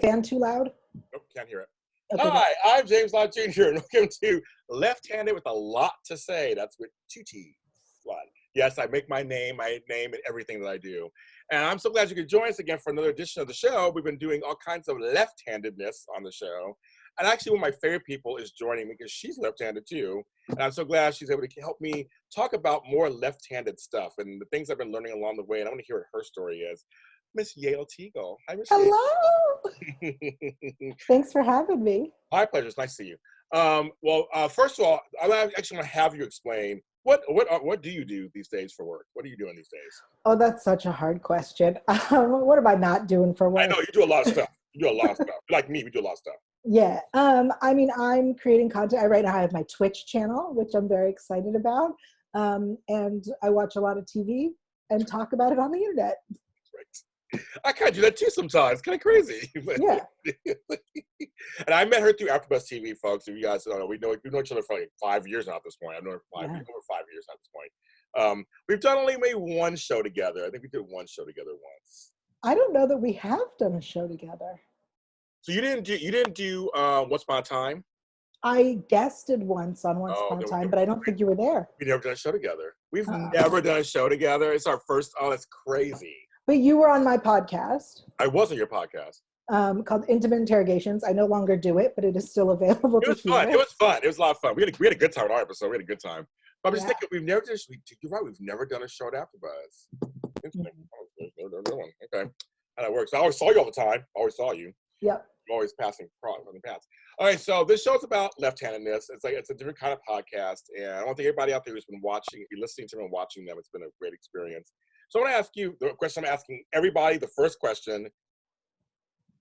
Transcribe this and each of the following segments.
Fan too loud? Nope, can't hear it. Okay, Hi, I'm James Lott Jr. and welcome to Left-Handed with a Lot to Say. That's with two T's. Yes, I make my name and everything that I do. And I'm so glad you could join us again for another edition of the show. We've been doing all kinds of left-handedness on the show. And actually, one of my favorite people is joining me because she's left-handed too. And I'm so glad she's able to help me talk about more left-handed stuff and the things I've been learning along the way. And I want to hear what her story is. Miss Yael Tygiel. Hi, Miss Yael. hello. Thanks for having me. My pleasure. It's nice to see you. First of all, I actually want to have you explain what do you do these days for work? What are you doing these days? Oh, that's such a hard question. What am I not doing for work? I know you do a lot of stuff. You do a lot of stuff. Like me, we do a lot of stuff. Yeah. I mean, I'm creating content. Right now I have my Twitch channel, which I'm very excited about. And I watch a lot of TV and talk about it on the internet. Right. I kind of do that too sometimes. Kind of crazy. Yeah. And I met her through AfterBuzz TV, folks. If you guys don't know, we know each other for like 5 years now at this point. I've known her for over 5 years at this point. We've done only maybe one show together. I think we did one show together once. I don't know that we have done a show together. So you didn't do Once Upon a Time? I guested once on Once Upon a Time, but I don't think you were there. We never done a show together. We've never done a show together. It's our first. Oh, that's crazy. But you were on my podcast. I was on your podcast. Called Intimate Interrogations. I no longer do it, but it is still available to hear. It was fun. It was a lot of fun. We had a good time on our episode. We had a good time. But I'm just thinking, you're right, we've never done a show at AfterBuzz. Okay. How that works. I always saw you all the time. I always saw you. Yep. I'm always passing the paths. All right, so this show's about left-handedness. It's a different kind of podcast, and I want to thank everybody out there who's been watching, listening to them and watching them. It's been a great experience. So I want to ask you the question I'm asking everybody. The first question: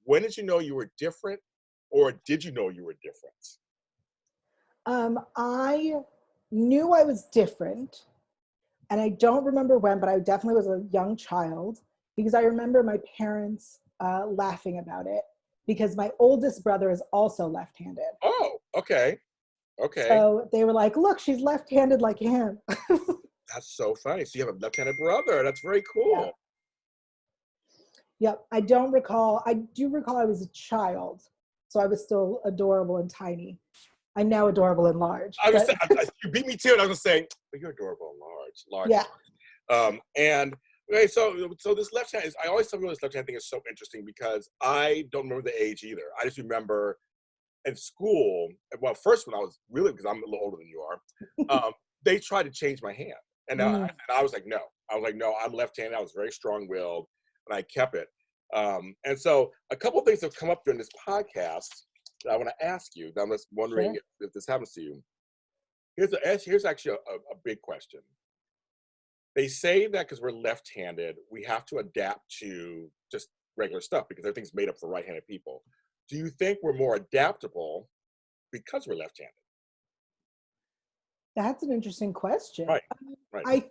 when did you know you were different, or did you know you were different? I knew I was different, and I don't remember when, but I definitely was a young child because I remember my parents laughing about it because my oldest brother is also left-handed. Oh, okay. Okay. So they were like, look, she's left-handed like him. That's so funny. So you have a left-handed brother. That's very cool. Yep. I do recall I was a child, so I was still adorable and tiny. I'm now adorable and large. You beat me to it. I was going to say, but you're adorable and large. Yeah. And okay, so this left-hand I always tell people this left-hand thing is so interesting because I don't remember the age either. I just remember in school, well, first when I was really, because I'm a little older than you are, they tried to change my hand. And I was like, no. I was like, no, I'm left-handed. I was very strong-willed, and I kept it. And so a couple of things have come up during this podcast that I want to ask you. I'm just wondering if this happens to you. Here's actually a big question. They say that because we're left-handed, we have to adapt to just regular stuff because everything's made up for right-handed people. Do you think we're more adaptable because we're left-handed? That's an interesting question. Right. I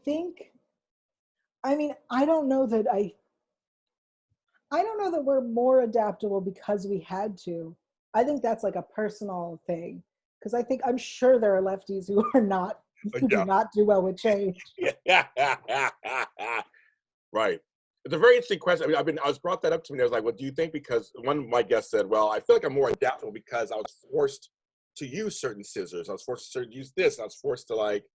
don't know that we're more adaptable because we had to. I think that's like a personal thing. Because I'm sure there are lefties who are not do not do well with change. Right. It's a very interesting question. I mean, I was brought that up to me. I was like, well, do you think because one of my guests said, well, I feel like I'm more adaptable because I was forced to use certain scissors. I was forced to use this. I was forced to, like,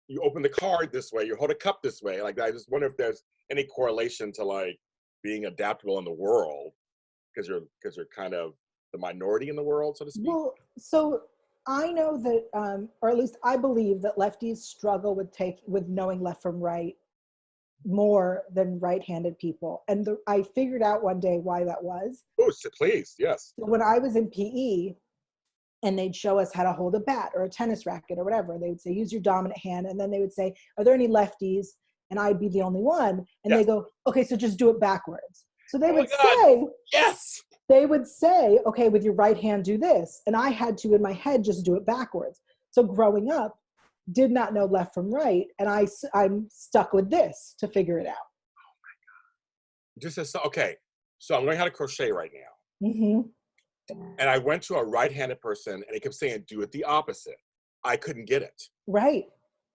you open the card this way, you hold a cup this way. Like, I just wonder if there's any correlation to, like, being adaptable in the world because you're kind of the minority in the world, so to speak. Well, so I know that, or at least I believe that lefties struggle with knowing left from right more than right-handed people. And I figured out one day why that was. Oh, please, yes. So when I was in PE, and they'd show us how to hold a bat or a tennis racket or whatever, they would say, use your dominant hand. And then they would say, are there any lefties? And I'd be the only one. And they go, okay, so just do it backwards. So they would say, yes. They would say, okay, with your right hand, do this. And I had to, in my head, just do it backwards. So growing up, did not know left from right. And I'm stuck with this to figure it out. Oh my God. Okay. So I'm learning how to crochet right now. Mm-hmm. And I went to a right-handed person and they kept saying, do it the opposite. I couldn't get it. Right.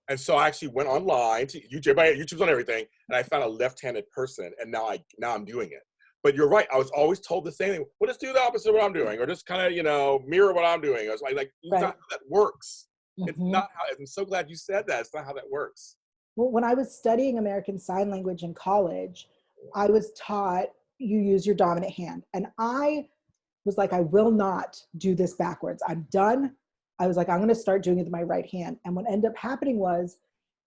And so I actually went online to YouTube's on everything, and I found a left-handed person, and now I'm doing it. But you're right. I was always told the same thing. Well, just do the opposite of what I'm doing, or just kind of, mirror what I'm doing. I was like, it's not how that works. It's not how. I'm so glad you said that. It's not how that works. Well, when I was studying American Sign Language in college, I was taught you use your dominant hand. And I was like, I will not do this backwards. I'm done. I was like, I'm going to start doing it with my right hand. And what ended up happening was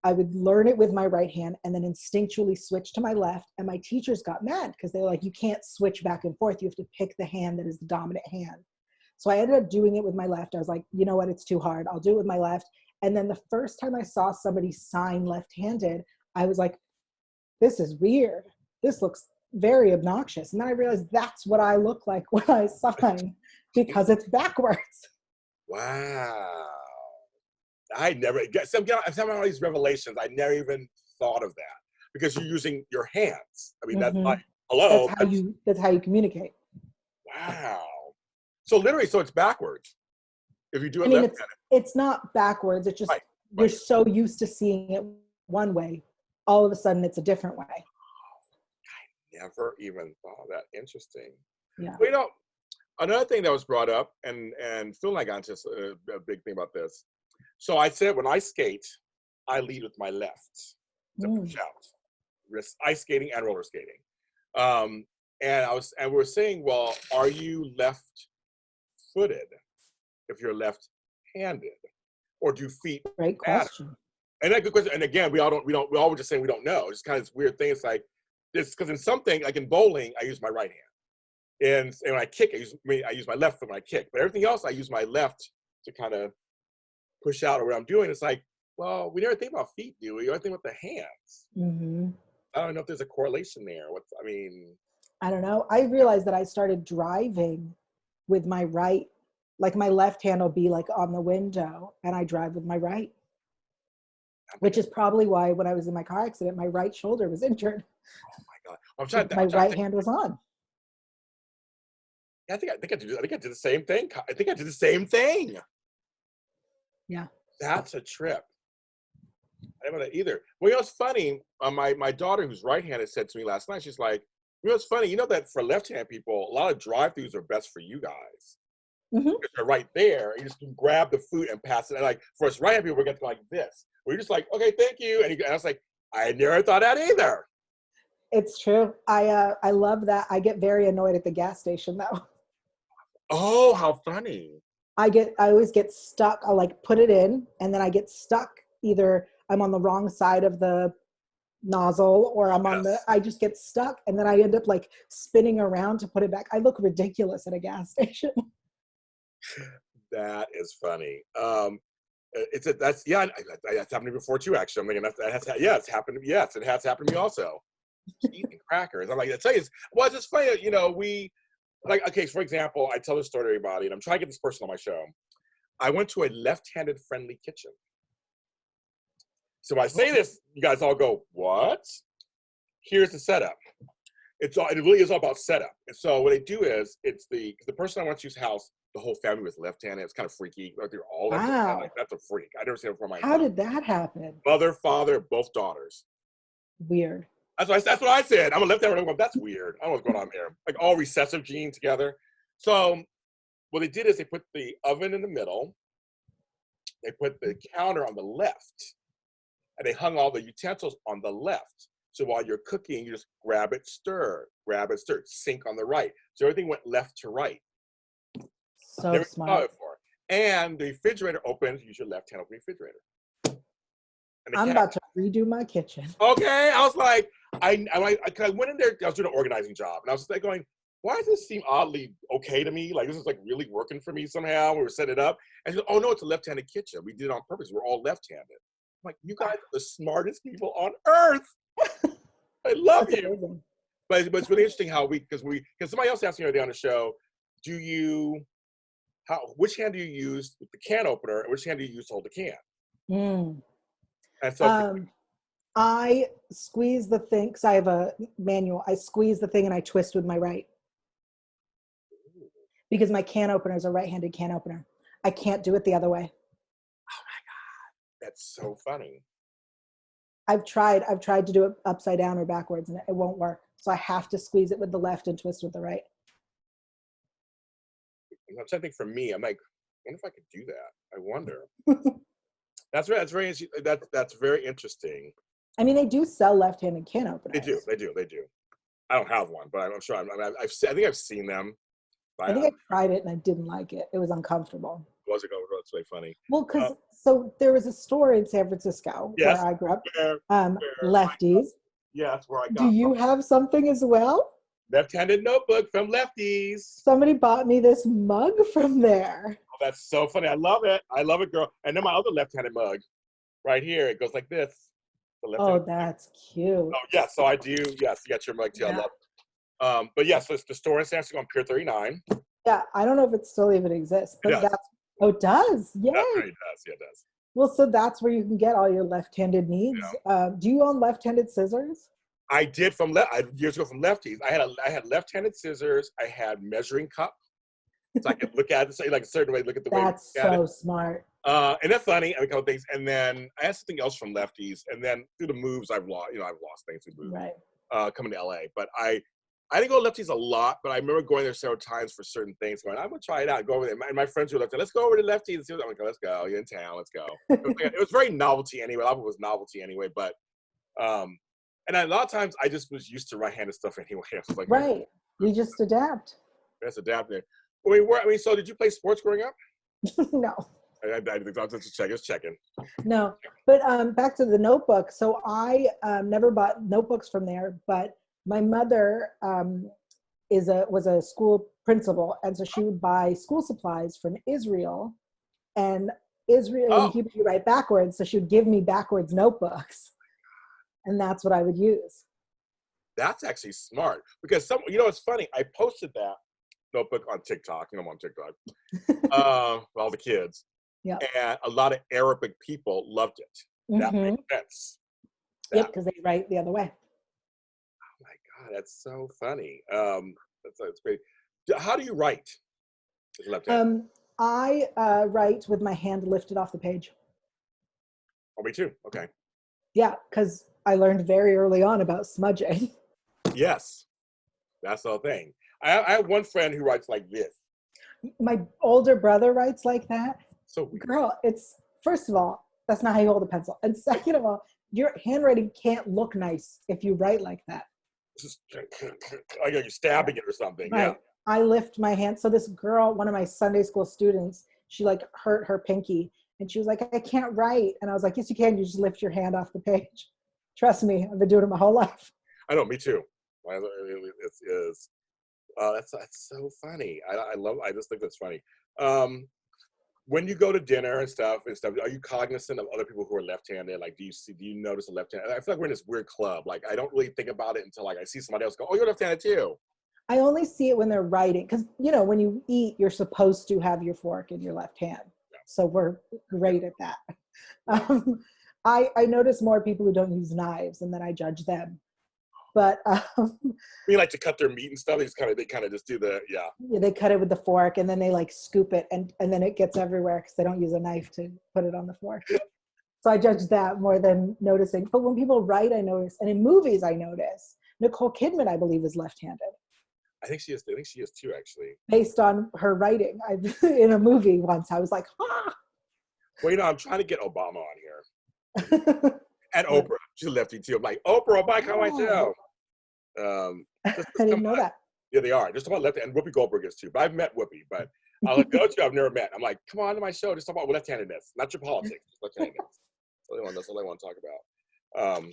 I would learn it with my right hand and then instinctually switch to my left. And my teachers got mad because they were like, you can't switch back and forth. You have to pick the hand that is the dominant hand. So I ended up doing it with my left. I was like, you know what? It's too hard. I'll do it with my left. And then the first time I saw somebody sign left-handed, I was like, this is weird. This looks very obnoxious. And then I realized that's what I look like when I sign because it's backwards. Wow. I never get some of these revelations. I never even thought of that because you're using your hands. I mean, that's like, hello. That's how you communicate. Wow. So literally, so it's backwards. If you do it left-handed. It's not backwards. It's just you're so used to seeing it one way. All of a sudden, it's a different way. I never even thought of that. Interesting. Yeah. Well, another thing that was brought up, and Phil and I got into a big thing about this. So I said when I skate, I lead with my left to push out. Ice skating and roller skating. And we were saying, well, are you left-footed if you're left-handed, or do feet Great question. matter? And that's a good question. And again, we all were just saying we don't know. It's kind of this weird thing. It's like this because in something like in bowling, I use my right hand, and when I kick, I use my left foot when I kick. But everything else, I use my left to kind of push out or what I'm doing. It's like, well, we never think about feet, do we? We only think about the hands. Mm-hmm. I don't know if there's a correlation there. I don't know. I realized that I started driving with my right, like my left hand will be like on the window and I drive with my right, which is probably why when I was in my car accident, my right shoulder was injured. Oh my God. My right hand was on. Yeah, I think I did the same thing. I think I did the same thing. Yeah. That's a trip. I don't know that either. Well, it's funny. My daughter, who's right-handed, said to me last night, she's like, it's funny. You know that for left-handed people, a lot of drive-thrus are best for you guys. Mm-hmm. Because they're right there. You just can grab the food and pass it. And like for us right-handed people, we're getting like this. We're just like, okay, thank you. And I was like, I never thought that either. It's true. I love that. I get very annoyed at the gas station though. Oh, how funny. I always get stuck. I'll like put it in and then I get stuck. Either I'm on the wrong side of the nozzle or I just get stuck and then I end up like spinning around to put it back. I look ridiculous at a gas station. That is funny. That's happened to me before too, actually. I'm thinking it's happened to me. Yes, it has happened to me also. Eating crackers. I'm like, I tell you, it's just funny, we, like, okay, for example, I tell this story to everybody, and I'm trying to get this person on my show. I went to a left-handed friendly kitchen. So when I say this, you guys all go, what? Here's the setup. It really is all about setup. And so what they do is, it's the person I went to's house, the whole family was left-handed. It's kind of freaky. Like they're all left-handed. Like, that's a freak. I never seen it before in my life. How did that happen? Mother, father, both daughters. Weird. That's what I said. I'm a left-hander. I'm going, that's weird. I don't know what's going on there. Like all recessive genes together. So what they did is they put the oven in the middle. They put the counter on the left. And they hung all the utensils on the left. So while you're cooking, you just grab it, stir, sink on the right. So everything went left to right. So smart. And the refrigerator opens, use your left hand open the refrigerator. I'm about to redo my kitchen. Okay, I was like, I went in there, I was doing an organizing job, and I was just like going, why does this seem oddly okay to me? Like, this is like really working for me somehow. We were setting it up. And she goes, oh no, it's a left-handed kitchen. We did it on purpose. We're all left-handed. I'm like, you guys are the smartest people on earth. I love you. Amazing. But it's really interesting how because somebody else asked me the other day on the show, which hand do you use with the can opener and which hand do you use to hold the can? And so I squeeze the thing, because I have a manual. I squeeze the thing and I twist with my right. Because my can opener is a right-handed can opener. I can't do it the other way. Oh my God. That's so funny. I've tried to do it upside down or backwards and it won't work. So I have to squeeze it with the left and twist with the right. I'm trying to think for me. I'm like, I wonder if I could do that. I wonder. That's very interesting. I mean, they do sell left-handed can openers. They do. I don't have one, but I'm sure. I think I've seen them. I think I tried it and I didn't like it. It was uncomfortable. Was it? That's really funny. Well, because so there was a store in San Francisco where I grew up, Lefties. Yeah, that's where I got. Do you have something as well? Left-handed notebook from Lefties. Somebody bought me this mug from there. Oh, that's so funny. I love it, girl. And then my other left-handed mug, right here, it goes like this. Oh, that's cute. Oh, yeah. So I do. Yes, you got your mug too. Yeah. I love it. But yes, it's the store in San Francisco on Pier 39. Yeah, I don't know if it still even exists, but it does. Yeah, it does. Yeah, it does. Well, so that's where you can get all your left-handed needs. Yeah. Do you own left-handed scissors? I did years ago from Lefties. I had left-handed scissors. I had measuring cup, so I could look at it, say like a certain way. Look at the way. That's so smart. And that's funny. A couple things, and then I had something else from Lefties, and then through the moves, I've lost things through moves. Right. Coming to LA, but I didn't go to Lefties a lot, but I remember going there several times for certain things. Going, I'm gonna try it out. Go over there. And my friends were left. Let's go over to Lefties and see what I'm like. Let's go. You're in town. Let's go. It was very novelty anyway. A lot of it was novelty anyway, but and a lot of times I just was used to right-handed stuff anyway. I was like, right. You just adapt. That's adapting. I mean, so did you play sports growing up? No. I was checking. No, but back to the notebook. So I never bought notebooks from there, but my mother was a school principal, and so she would buy school supplies from Israel, and people you write backwards, so she would give me backwards notebooks, and that's what I would use. That's actually smart, because it's funny. I posted that notebook on TikTok. I'm on TikTok. All the kids. Yeah. And a lot of Arabic people loved it. That makes sense. Yep, because they write the other way. Oh my God, that's so funny. That's great. How do you write? I write with my hand lifted off the page. Oh, me too. Okay. Yeah, because I learned very early on about smudging. Yes, that's the whole thing. I have one friend who writes like this. My older brother writes like that. So weird. Girl, first of all, that's not how you hold a pencil. And second of all, your handwriting can't look nice if you write like that. You're stabbing it or something. Right. Yeah. I lift my hand. So this girl, one of my Sunday school students, she like hurt her pinky and she was like, I can't write. And I was like, yes, you can. You just lift your hand off the page. Trust me, I've been doing it my whole life. I know, me too. That's so funny. I just think that's funny. When you go to dinner and stuff, are you cognizant of other people who are left-handed? Like, do you notice a left-handed? I feel like we're in this weird club. Like, I don't really think about it until like I see somebody else go, oh, you're left-handed too. I only see it when they're writing, because when you eat, you're supposed to have your fork in your left hand. Yeah. So we're great at that. I notice more people who don't use knives, and then I judge them. But we like to cut their meat and stuff. They kind of just do yeah, they cut it with the fork, and then they like scoop it, and then it gets everywhere because they don't use a knife to put it on the fork. So I judge that more than noticing. But when people write, I notice, and in movies, I notice. Nicole Kidman, I believe, is left-handed. I think she is too, actually. Based on her writing, in a movie once, I was like, ah. Well, I'm trying to get Obama on here. And Oprah, she's a lefty too. I'm like, Oprah, come on my show. I didn't know that. Yeah, they are. Just talk about left, and Whoopi Goldberg is too. But I've met Whoopi, but I'll let go to. I've never met. I'm like, come on to my show. Just talk about left-handedness, not your politics. Just left-handedness. That's all I want to talk about.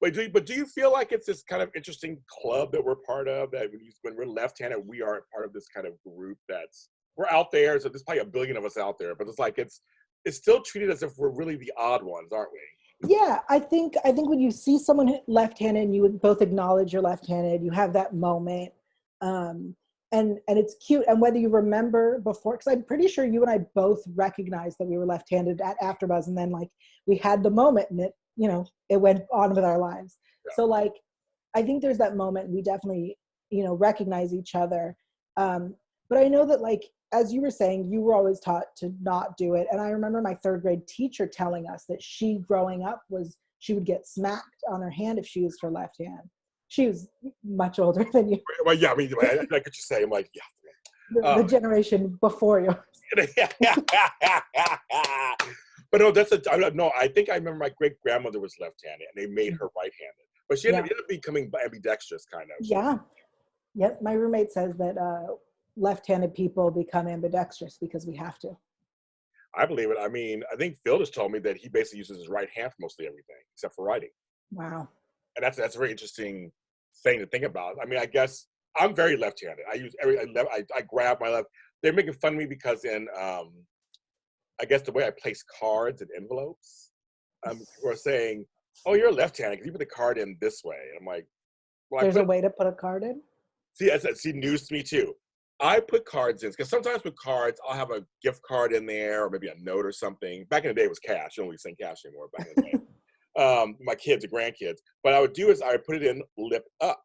But do you feel like it's this kind of interesting club that we're part of? That when we're left-handed, we are part of this kind of group we're out there. So there's probably 1 billion of us out there, but it's like it's still treated as if we're really the odd ones, aren't we? Yeah, I think when you see someone left-handed and you both acknowledge you're left-handed, you have that moment, and it's cute. And whether you remember before, because I'm pretty sure you and I both recognized that we were left-handed at AfterBuzz, and then like we had the moment, and it went on with our lives. Yeah. So like, I think there's that moment. We definitely recognize each other, but I know that like, as you were saying, you were always taught to not do it. And I remember my 3rd grade teacher telling us that she, growing up, she would get smacked on her hand if she used her left hand. She was much older than you. Well, yeah, I mean, I could just say, I'm like, yeah. The generation before you. But no, no, I think I remember my great grandmother was left-handed and they made her right-handed. But she ended up becoming ambidextrous, kind of. Yeah. Yep. My roommate says that left-handed people become ambidextrous because we have to. I believe it. I mean, I think Phil just told me that he basically uses his right hand for mostly everything, except for writing. Wow. And that's a very interesting thing to think about. I mean, I guess I'm very left-handed. I grab my left. They're making fun of me because in, I guess the way I place cards and envelopes, people are saying, "Oh, you're left-handed because you put the card in this way." And I'm like, "Well, there's a way to put a card in." See, news to me too. I put cards in because sometimes with cards, I'll have a gift card in there or maybe a note or something. Back in the day, it was cash. You don't really send cash anymore. Back in the day, my kids or grandkids. What I would do is I would put it in lip up.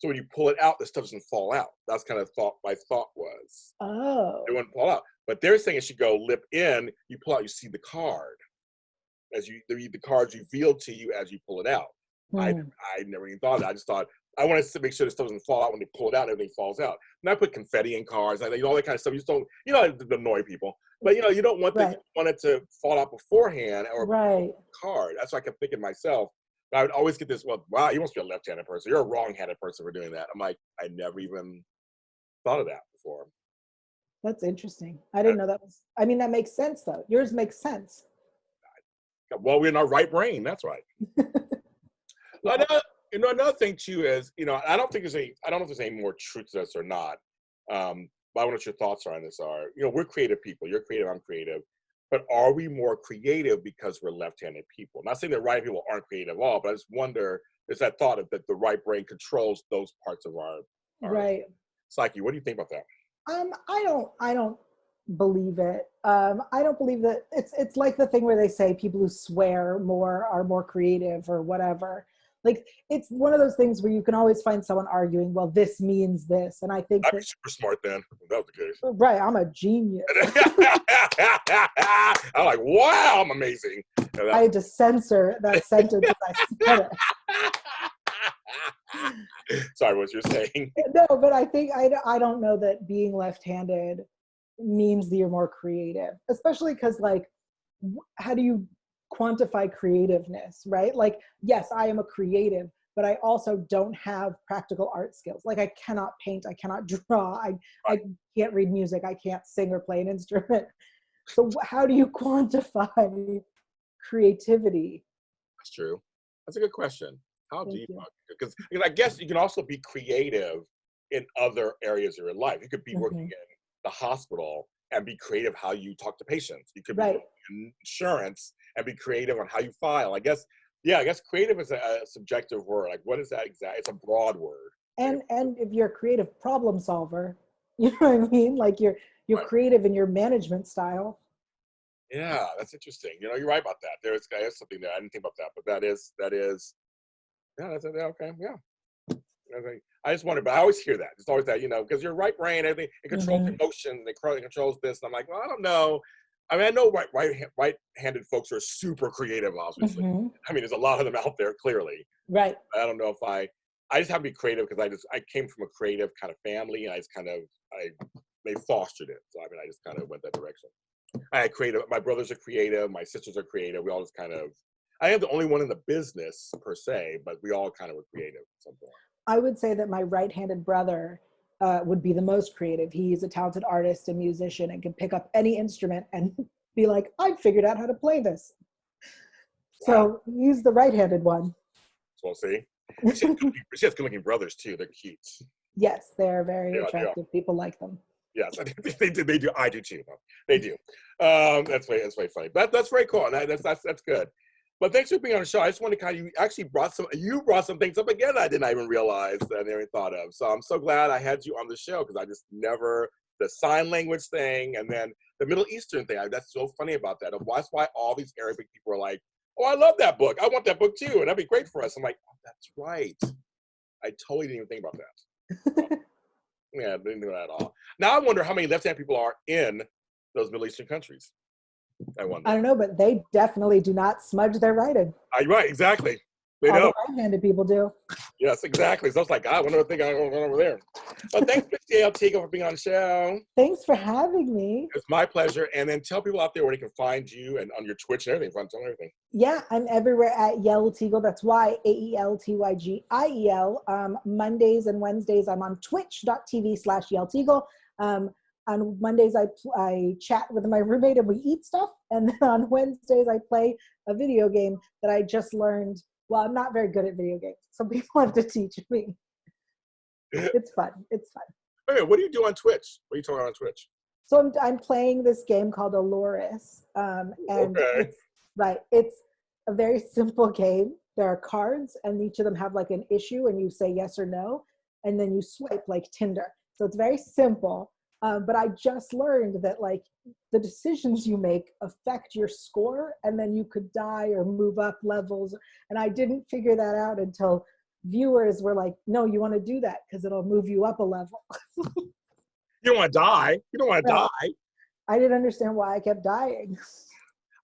So when you pull it out, the stuff doesn't fall out. That's kind of my thought was. Oh. It wouldn't fall out. But they're saying it should go lip in. You pull out, you see the card. The card's revealed to you as you pull it out. I never even thought of that. I just thought, I want to make sure the stuff doesn't fall out when they pull it out, everything falls out. And I put confetti in cards, all that kind of stuff. You just don't, to annoy people. But, you don't want it to fall out beforehand or card. That's why I kept thinking myself. I would always get this, well, wow, you must be a left-handed person. You're a wrong-handed person for doing that. I'm like, I never even thought of that before. That's interesting. I didn't know that was, I mean, that makes sense though. Yours makes sense. Well, we're in our right brain. That's right. Another thing too is, I don't know if there's any more truth to this or not. But I wonder what your thoughts on this are. We're creative people. You're creative, I'm creative. But are we more creative because we're left-handed people? I'm not saying that right people aren't creative at all, but I just wonder, there's that thought of that the right brain controls those parts of our psyche. What do you think about that? I don't believe it. I don't believe that it's like the thing where they say people who swear more are more creative or whatever. Like, it's one of those things where you can always find someone arguing, well, this means this. And I think I'd be super smart then, if that was the case. Right, I'm a genius. I'm like, wow, I'm amazing. I had to censor that sentence as I said it. Sorry, what you're saying. No, but I think, I don't know that being left-handed means that you're more creative, especially because, like, how do you quantify creativeness, right? Like, yes, I am a creative, but I also don't have practical art skills. Like, I cannot paint, I cannot draw, I can't read music, I can't sing or play an instrument. So how do you quantify creativity? That's true. That's a good question. How do you? Because I guess you can also be creative in other areas of your life. You could be working in the hospital and be creative how you talk to patients. You could be working in insurance and be creative on how you file. I guess creative is a subjective word. Like, what is that exactly? It's a broad word. And if you're a creative problem solver, you know what I mean? Like, you're creative in your management style. Yeah, that's interesting. You're right about that. There's something there. I didn't think about that, but that is yeah, that's okay. Yeah. I just wonder, but I always hear that. It's always that, because your right brain, everything, it controls emotion, it controls this. And I'm like, well, I don't know. I mean, I know right-handed folks are super creative, obviously. I mean, there's a lot of them out there, clearly. Right. I don't know if I just have to be creative because I came from a creative kind of family, and they fostered it. So, I mean, I just kind of went that direction. I had creative, my brothers are creative, my sisters are creative. We all just kind of, I am the only one in the business per se, but we all kind of were creative at some point. I would say that my right-handed brother would be the most creative. He's a talented artist and musician and can pick up any instrument and be like, I figured out how to play this. Wow. So he's the right-handed one. So we'll see. She has good-looking brothers too. They're cute. Yes, they're very attractive. People like them. Yes, they do. I do too. They do. That's very funny. But that's very cool. And that's good. But thanks for being on the show. I just wanted to you actually brought some things up again I didn't even realize that I never thought of. So I'm so glad I had you on the show because I just never, the sign language thing and then the Middle Eastern thing. That's so funny about that. That's why all these Arabic people are like, oh, I love that book. I want that book too. And that'd be great for us. I'm like, oh, that's right. I totally didn't even think about that. Yeah, didn't do that at all. Now I wonder how many left-handed people are in those Middle Eastern countries. I wonder. I don't know, but they definitely do not smudge their writing. Right, exactly. They All know. the right-handed people do. Yes, exactly. So I was like, I wonder what they got going on over there. But thanks, Yael Tygiel, for being on the show. Thanks for having me. It's my pleasure. And then tell people out there where they can find you and on your Twitch and everything. Tell them everything. Yeah, I'm everywhere at Yael Tygiel. That's YAELTYGIEL. Mondays and Wednesdays, I'm on twitch.tv/Yael Tygiel. On Mondays, I chat with my roommate and we eat stuff. And then on Wednesdays, I play a video game that I just learned. Well, I'm not very good at video games. Some people have to teach me. It's fun. It's fun. Hey, what do you do on Twitch? What are you talking about on Twitch? So I'm playing this game called Aloris. And Okay. it's a very simple game. There are cards and each of them have like an issue and you say yes or no. And then you swipe like Tinder. So it's very simple. But I just learned that like the decisions you make affect your score and then you could die or move up levels. And I didn't figure that out until viewers were like, no, you want to do that because it'll move you up a level. You don't want to die. You don't want to die. I didn't understand why I kept dying.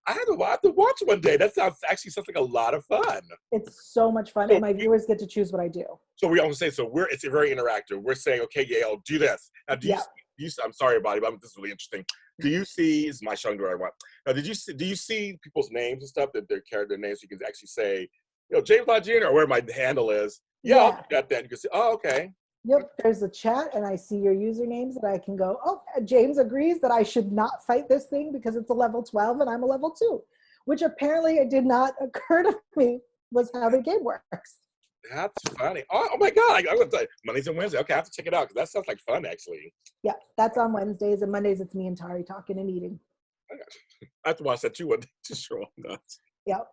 I have to watch one day. That sounds like a lot of fun. It's so much fun. So And my viewers get to choose what I do. So we always say, it's very interactive. We're saying, okay, Yael, do this. Now, I'm sorry about it, but this is really interesting. Do you see, this is my showing I want. Now, do you see people's names and stuff, that their character names, so you can actually say, James Lott Jr. or where my handle is? Yeah. I'll get that. You can say, oh, okay. Yep, there's a chat and I see your usernames and I can go, oh, James agrees that I should not fight this thing because it's a level 12 and I'm a level 2, which apparently it did not occur to me was how the game works. That's funny. Oh my God. I'm going to tell you, Mondays and Wednesdays. Okay, I have to check it out because that sounds like fun, actually. Yeah, that's on Wednesdays, and Mondays it's me and Tari talking and eating. I have to watch that too one day to show I'm nuts. Yep.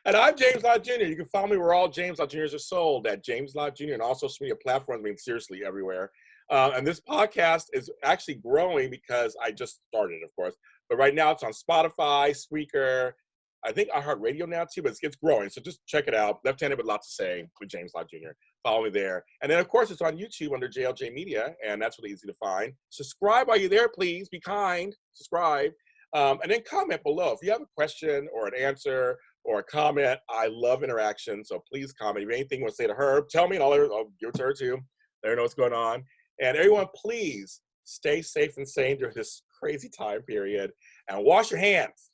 And I'm James Lott Jr. You can follow me where all James Lott Jrs are sold at James Lott Jr. and also social media platforms, seriously everywhere. And this podcast is actually growing because I just started, of course. But right now it's on Spotify, Spreaker, I think iHeartRadio now too, but it's growing. So just check it out. Left-handed with lots to say with James Lott Jr. Follow me there. And then, of course, it's on YouTube under JLJ Media, and that's really easy to find. Subscribe while you're there, please. Be kind. Subscribe. And then comment below. If you have a question or an answer or a comment, I love interaction. So please comment. If you have anything you want to say to her, tell me, and I'll give it to her too. Let her know what's going on. And everyone, please stay safe and sane during this crazy time period. And wash your hands.